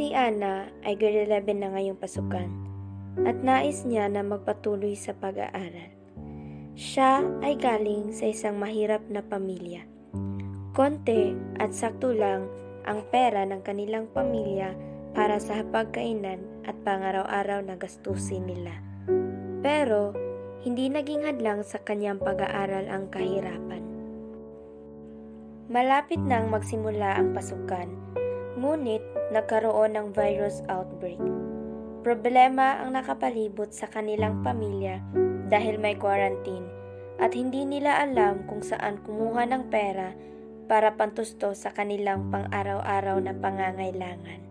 Si Ana ay grade 11 na ngayong pasukan at nais niya na magpatuloy sa pag-aaral. Siya ay galing sa isang mahirap na pamilya. Konti at sakto lang ang pera ng kanilang pamilya para sa hapagkainan at pangaraw-araw na gastusin nila. Pero hindi naging hadlang sa kanyang pag-aaral ang kahirapan. Malapit nang magsimula ang pasukan, ngunit nagkaroon ng virus outbreak. Problema ang nakapalibot sa kanilang pamilya dahil may quarantine at hindi nila alam kung saan kumuha ng pera para pantusto sa kanilang pang-araw-araw na pangangailangan.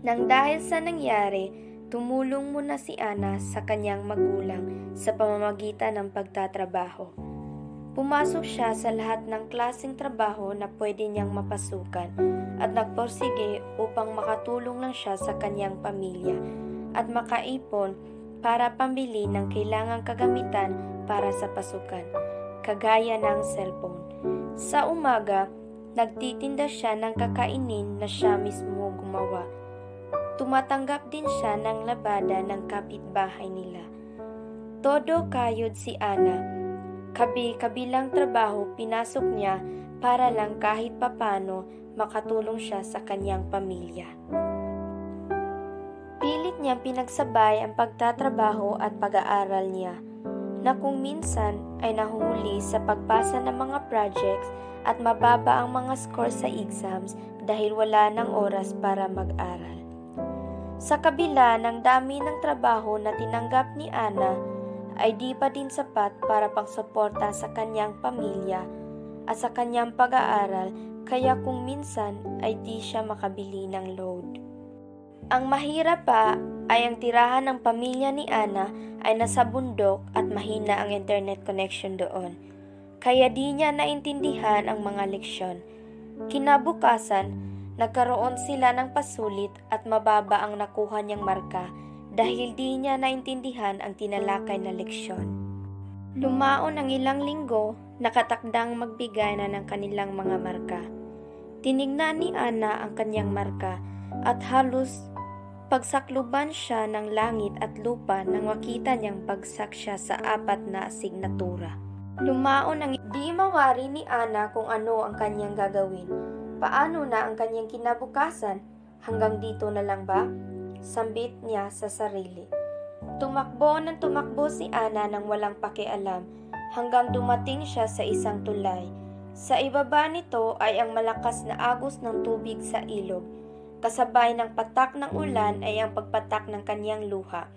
Nang dahil sa nangyari, tumulong muna si Ana sa kanyang magulang sa pamamagitan ng pagtatrabaho. Pumasok siya sa lahat ng klaseng trabaho na pwede niyang mapasukan at nagporsige upang makatulong lang siya sa kanyang pamilya at makaipon para pambili ng kailangang kagamitan para sa pasukan, kagaya ng cellphone. Sa umaga, nagtitinda siya ng kakainin na siya mismo gumawa. Tumatanggap din siya ng labada ng kapitbahay nila. Todo kayod si Ana. Kabilang trabaho pinasok niya para lang kahit papano makatulong siya sa kanyang pamilya. Pilit niyang pinagsabay ang pagtatrabaho at pag-aaral niya, na kung minsan ay nahuhuli sa pagpasa ng mga projects at mababa ang mga score sa exams dahil wala ng oras para mag-aral. Sa kabila ng dami ng trabaho na tinanggap ni Ana, ay di pa din sapat para pangsuporta sa kanyang pamilya at sa kanyang pag-aaral, kaya kung minsan ay di siya makabili ng load. Ang mahirap pa ay ang tirahan ng pamilya ni Ana ay nasa bundok at mahina ang internet connection doon, kaya di niya naintindihan ang mga leksyon. Kinabukasan, nagkaroon sila ng pasulit at mababa ang nakuha niyang marka dahil di niya naintindihan ang tinalakay na leksyon. Lumaon ang ilang linggo, nakatakdang magbigay na ng kanilang mga marka. Tinignan ni Ana ang kanyang marka at halos pagsakluban siya ng langit at lupa nang makita niyang bagsak siya sa 4 na asignatura. Lumaon ang di mawari ni Ana kung ano ang kanyang gagawin. Paano na ang kanyang kinabukasan? Hanggang dito na lang ba? Sambit niya sa sarili. Tumakbo si Ana nang walang pakialam hanggang dumating siya sa isang tulay. Sa ibaba nito ay ang malakas na agos ng tubig sa ilog. Kasabay ng patak ng ulan ay ang pagpatak ng kanyang luha.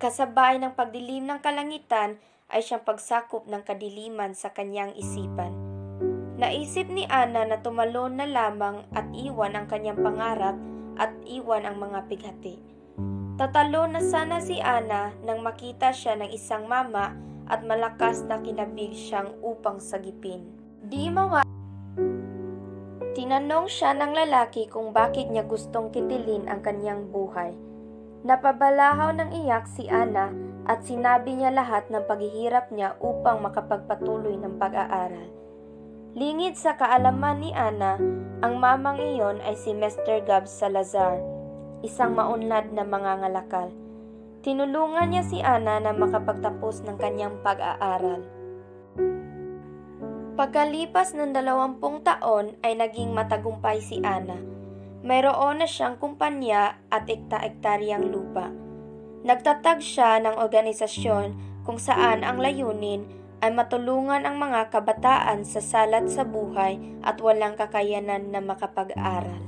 Kasabay ng pagdilim ng kalangitan ay siyang pagsakop ng kadiliman sa kanyang isipan. Naisip ni Ana na tumalon na lamang at iwan ang kanyang pangarap at iwan ang mga pighati. Tatalo na sana si Ana nang makita siya ng isang mama at malakas na kinabig siyang upang sagipin. Tinanong siya ng lalaki kung bakit niya gustong kitilin ang kanyang buhay. Napabalahaw ng iyak si Ana at sinabi niya lahat ng paghihirap niya upang makapagpatuloy ng pag-aaral. Lingid sa kaalaman ni Ana, ang mamang iyon ay si Mr. Gab Salazar, isang maunlad na mangangalakal. Tinulungan niya si Ana na makapagtapos ng kanyang pag-aaral. Pagkalipas ng 20 taon ay naging matagumpay si Ana. Mayroon na siyang kumpanya at ekta-ektaryang lupa. Nagtatag siya ng organisasyon kung saan ang layunin ay matulungan ang mga kabataan sa salat sa buhay at walang kakayanan na makapag-aral.